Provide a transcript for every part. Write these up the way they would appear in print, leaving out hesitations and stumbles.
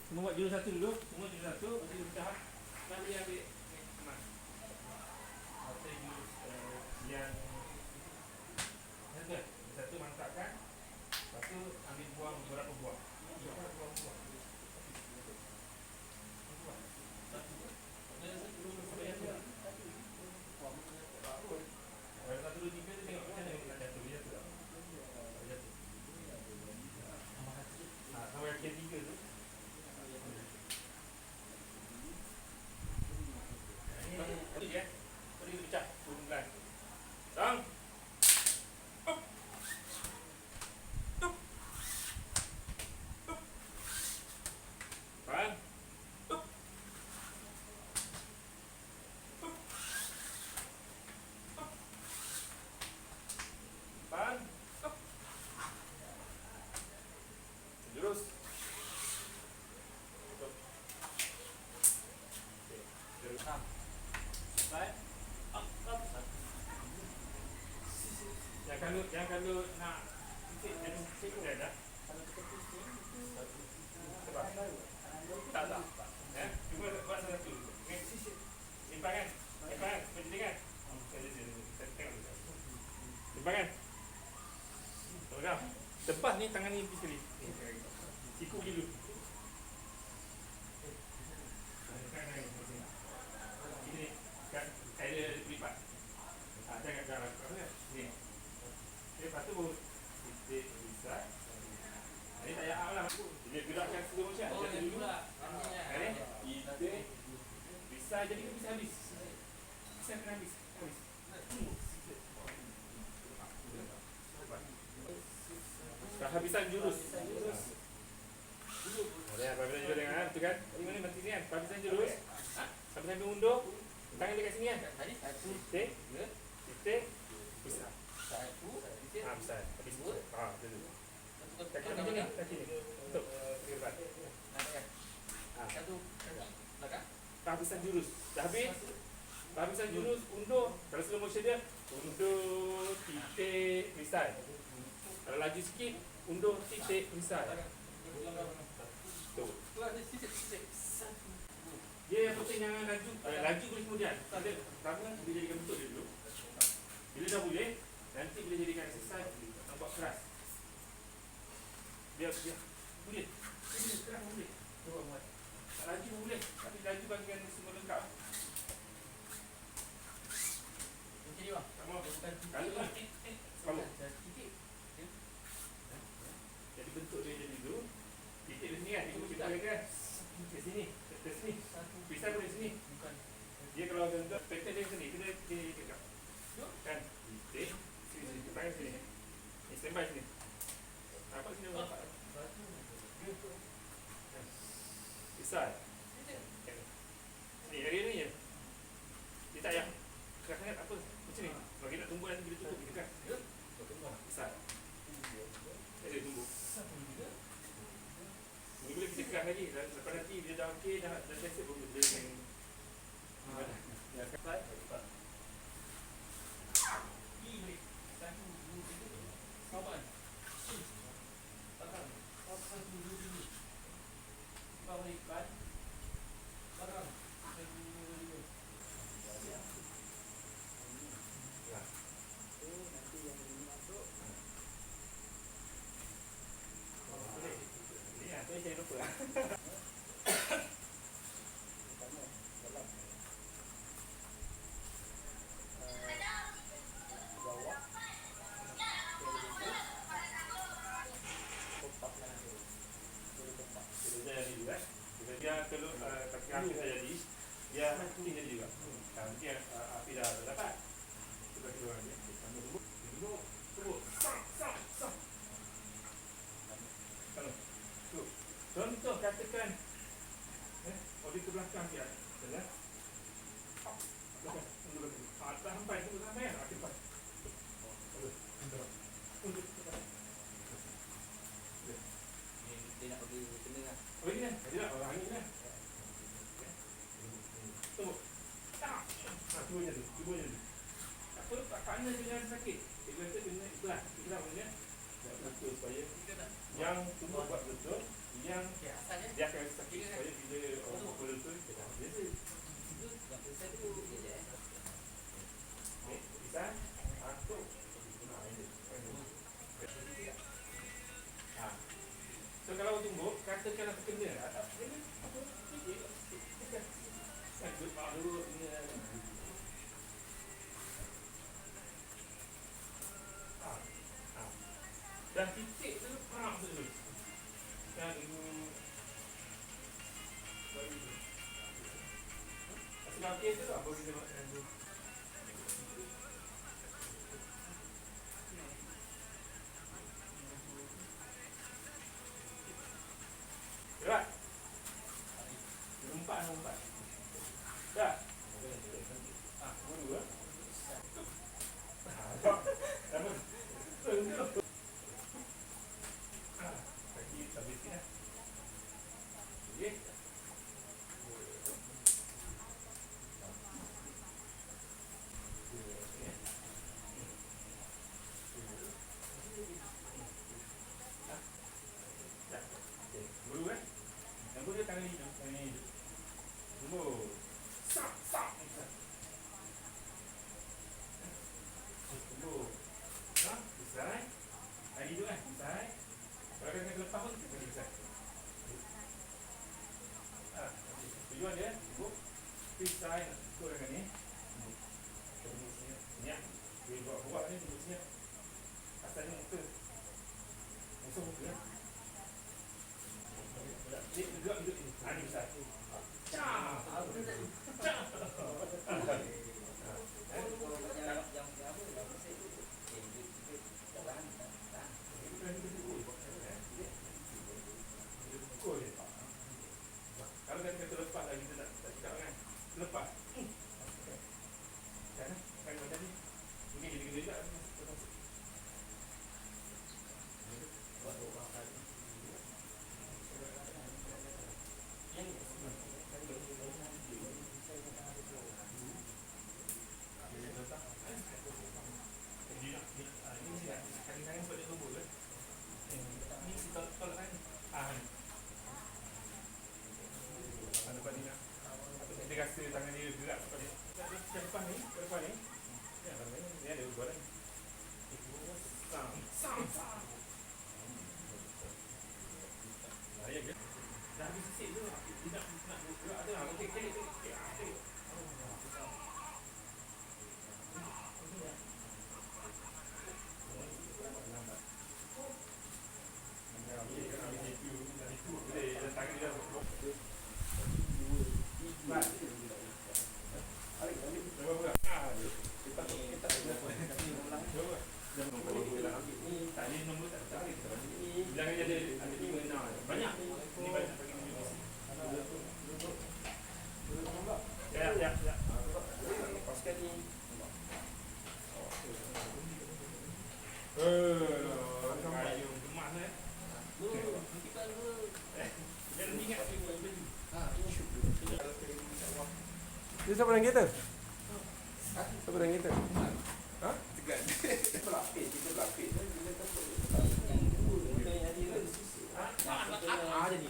Semua buat jurus satu dulu. Semua jurus satu. Lepas tu kita nanti ambil emas. Atau jurus yang satu. Satu mantapkan. Lepas tu ambil buang beberapa buah. Buang buah. Satu dua tiga tu tengok macam mana nak jatuh. Dia jatuh tak? Jatuh. Sampai yang ketiga tu. Ini dia. Tadi kita pecah. Pelan. Sang. Up. Up. Up. Pelan. Up. Up. Up. Pelan. Up. Jurus. Up. Okey. Jurus. Baik. Up. Up. Yang kalau nak sikit jadi sikit dah. Kalau kita pusing sebab tak. Ya. Cuma buat satu. Okey. Simpangan. Simpangan. Pentingan. Tengok. Simpangan. Pegang. Lepas ni tangan ni pergi sekali. Siku dulu. Ini kan ada lipat. Jangan ni. Lepas tu baru kita bisa. Ini tak payah lah. Dia gerakkan slow motion. Jatuh dulu. Kita bisa jadi ke bisa habis. Bisa kena habis. Kehabisan jurus. Ya, kehabisan jurus dengan betul kan? Ini mati ni kan? Kehabisan jurus. Sampai undur. Tangan dekat sini kan? Titik. Titik. Bisa. Bisa. Habis. Betul. Kaki macam ni. Kaki ni. Untuk gerak. Satu belakang. Kehabisan jurus. Dah habis. Kehabisan jurus undur. Kalau slow motion dia undur titik misal. Kalau laju sikit undur titik misal. Tu. Dia yang penting jangan laju. Laju boleh kemudian. Pertama dia jadikan bentuk dia dulu. Bila dah boleh, nanti boleh jadikan exercise nampak keras. Dia boleh. Dia keras boleh. Cuba buat. Tak laju pun boleh. Tapi laju bagian semua lengkap. Macam ni bang. Kalau kalau titik. Jadi bentuk dia jadi dulu. Titik di sini kan. Kita kan. Di sini. Di sini. Bisa boleh sini. Bukan. Dia kalau bentuk pattern dia sini. Kita dekat. Kan. Titik. Sini. Kita pakai sini. Ini standby sini. Apa sini nampak? Bisa. Ni area ni je. Dia tak payah keras sangat apa. Macam ni. Bagi nak tumbuk nanti bila cukup kita kan. Bisa. Dia tumbuk. Boleh kita keras lagi. Lepas nanti dia dah okey, dah selesai baru dia main. Ya, cepat. Cepat. Ni boleh. Satu, dua, tiga. Kawan. Belakang. Satu, dua, tiga. Bawah balik. Belakang. Satu, dua, tiga. Ya. Nanti yang ini masuk. Boleh. Ini lah. Saya lupa. Dia kalau kaki api dah jadi, dia mungkin jadi juga. Mungkin api dah dapat. Kita keluar dia. Tunggu. Sam. Kalau tu. Contoh katakan body ke belakang dia. Betul? Tunggu. Atas sampai akhir. Untuk dia nak pergi kena lah. Oh ini kan? Dia nak orang ni kan? Tunggu. Cuba je tu. Apa? Tak kena jangan sakit. Dia kata kena ikhlas. Ikhlas maksudnya betul supaya yang tunggu buat betul. yang dia akan sakit supaya bila orang betul dia dah biasa. Okey, bisa? Aku. Ha. So kalau tumbuk, katakan aku kena. Tak kena. Apa? Sikit. Sikit. Sakit baru ni. Ha. Ha. Dah titik tu perak tu. Dah dulu. Baru tu. Asal okey tu apa kita makan tu? Cepat. Lompat. Dah. Ah, dua. Apa? Tunggu. Ah, kaki sampai sini. Okey. Dulu yang boleh tangan ni tunggu sap tunggu ha selesai hari tu kan selesai kalau kena lepas pun kita selesai tujuan dia tunggu selesai nak ikut dengan ni tunggu sini ni dia buat ni tunggu sini asalnya muka musuh muka dia gerak ni besar cah kalau kata lepas lagi kita tak cakap kan lepas kan macam ni mungkin jadi gede juga dia rasa tangan dia gerak kepada ke depan ni ya dia ada buat lagi sam ya dah habis sisik tu tidak nak gerak tu okey jangan jadi ada 5 6 banyak ni banyak bagi ya lepaskan ni kayu gemas jangan ingat Dia siapa dalam kereta? Siapa dalam kereta? Ha? Tegan. Berlapis, kita berlapis. Ada ni.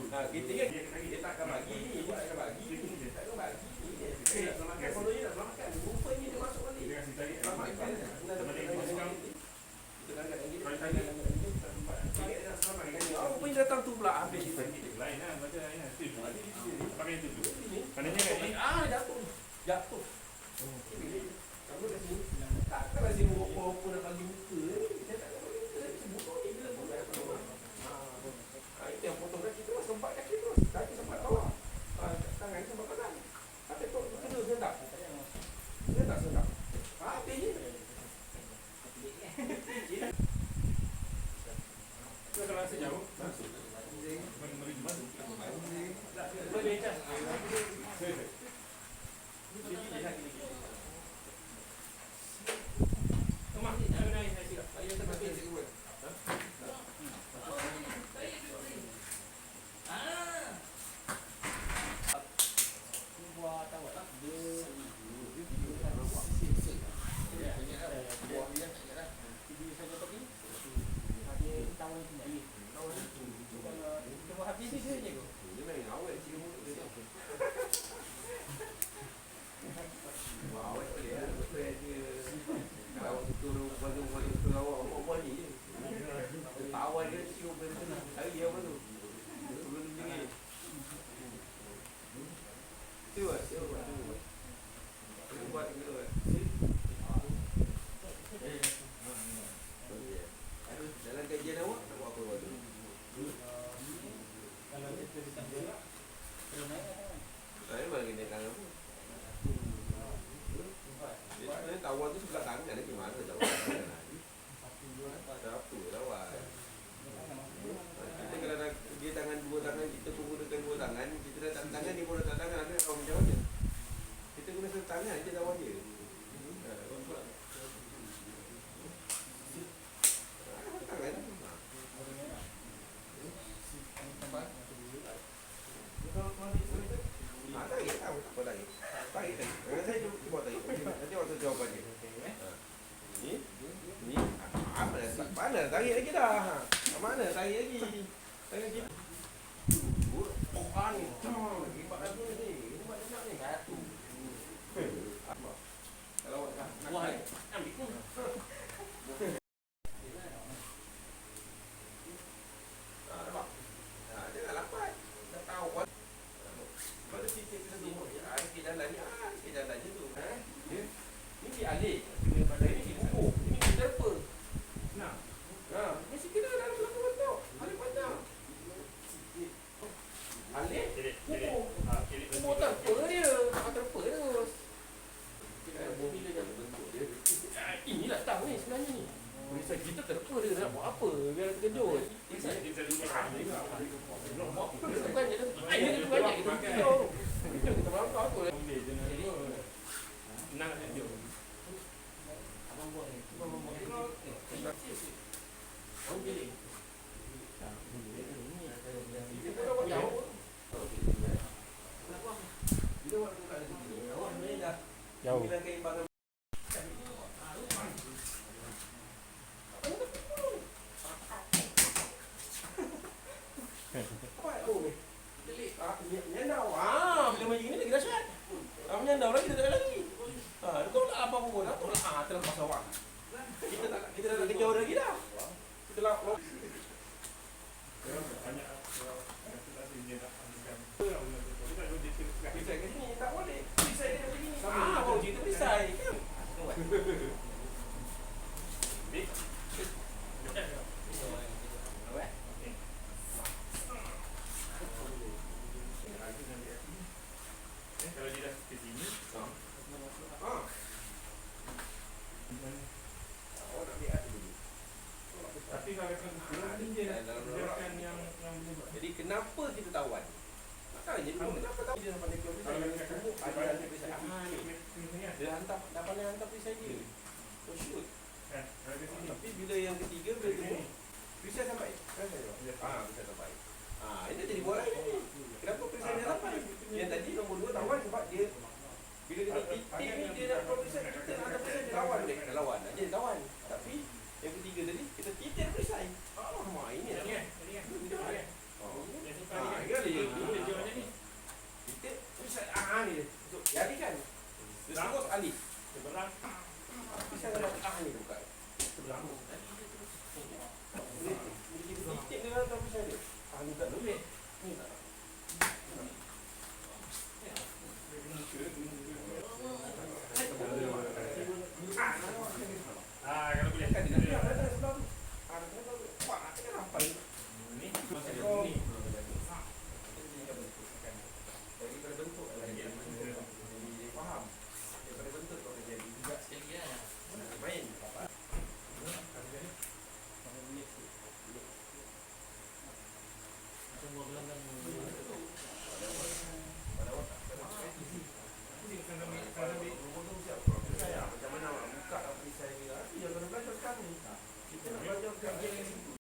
Kita kan dia tak akan bagi ni, dia akan bagi ni, dia tak akan bagi ni. Dia nak selamatkan, kalau dia nak selamatkan, rupanya dia masuk balik. dia kasi tarik Selamatkan. Kita nak angkat lagi. Rupanya datang tu pula habis dia. lain lah macam lain lah tu pakai tu pandainya kat ni Jatuh. Kamu kat sini. Takkan lah sini apa-apa nak bagi muka ni. Dia tak nak bagi muka. Dia buka ni bila buka. Itu yang potong kaki terus. Sempat kaki terus. Kaki sempat bawah. Tangan ni sempat kanan. Tapi kau kena sedap. Dia tak sedap. Habis je. tu kalau rasa jauh masuk mari masuk boleh becak Mak, jangan naik saya silap. Saya tak habis cikgu. Dia main awet cikgu mulut dia tu. Wah, awet boleh lah. Betul dia. Kalau awak suka baru suka awak buat ni je. Tawan dia cium dia tu. Hari apa tu? Sebelum dia buat. Dia buat ke buat. Dalam kajian awak nak buat apa waktu tu? Saya bagi naik tangan pun. Dia sebenarnya tawan tu sebelah tangan dia gimana tawan? Apa tawan? Kita kalau nak dia tangan dua tangan kita menggunakan dua tangan, kita dah tangan dia pun dah tangan ada kawan macam mana? Kita guna satu tangan je tawan dia. Tangan. Tarik. Saya cuba tarik. Nanti waktu jawapan dia. Ni. Mana tarik lagi dah. Mana tarik lagi. Tarik lagi. Ni. Hebat aku ni. Hebat nak ni. Satu. Kalau awak nak ambil. Nampak? Jangan lambat. Dah tahu kan. Pada titik kita tu sikit jalan ni, sikit jalan je tu. Ni dialih. Ini dibubuh. Ini terpa. Nah. Mesti kena dalam belakang bentuk. Alih panjang. Alih. Bubuh terpa dia. Tak terpa terus. Bila dia bentuk dia. Inilah tahu ni sebenarnya ni. Perisai kita terpa dia nak buat apa? Biar terkejut. Bukan je tu. Ini tu banyak kita tidur. Kita berangkat apa lah. Nak tidur. Abang buat ni. Abang buat ni. Abang pilih. Kita dah buat jauh. Bila buat buka lagi. Awak sebenarnya dah Jauh. bilang keimbangan. Menyandau. Bila main ini lagi dahsyat. Menyandau lagi tak ada lagi. Kau nak apa pun dah tu lah. Terlepas awak. Kita dah nak kejar lagi dah. Kita nak pisai ke sini tak boleh. Pisai dia begini. Baru cerita pisai. Kalau dia dah ke sini, tapi kalau kan dia akan yang jadi kenapa kita tawan? Maknanya kenapa tawan dia sampai dekat pisai? Kalau ada pisai. Dia hantar dapat hantar pisai dia. Oh shoot. Tapi bila yang ketiga bila dia pisai sampai. Pisai sampai. Ini jadi bola ini. Kenapa pisai dia sampai? Yang tadi nombor 2 tawan sebab dia bila dia titik ni dia nak pisai kita nak ada pisai dia lawan dia. Lawan. Jadi tawan. Tapi yang ketiga tadi kita titik pisai. Ini dia. Ini titik pisai ni. Jadi kan. Dia terus alih. seberang. Pisai dapat ni bukan. Seberang. Dia titik dia dalam pisai dia. Ni tak boleh. Ni tak. Kalau boleh. Kan dia nak sebelah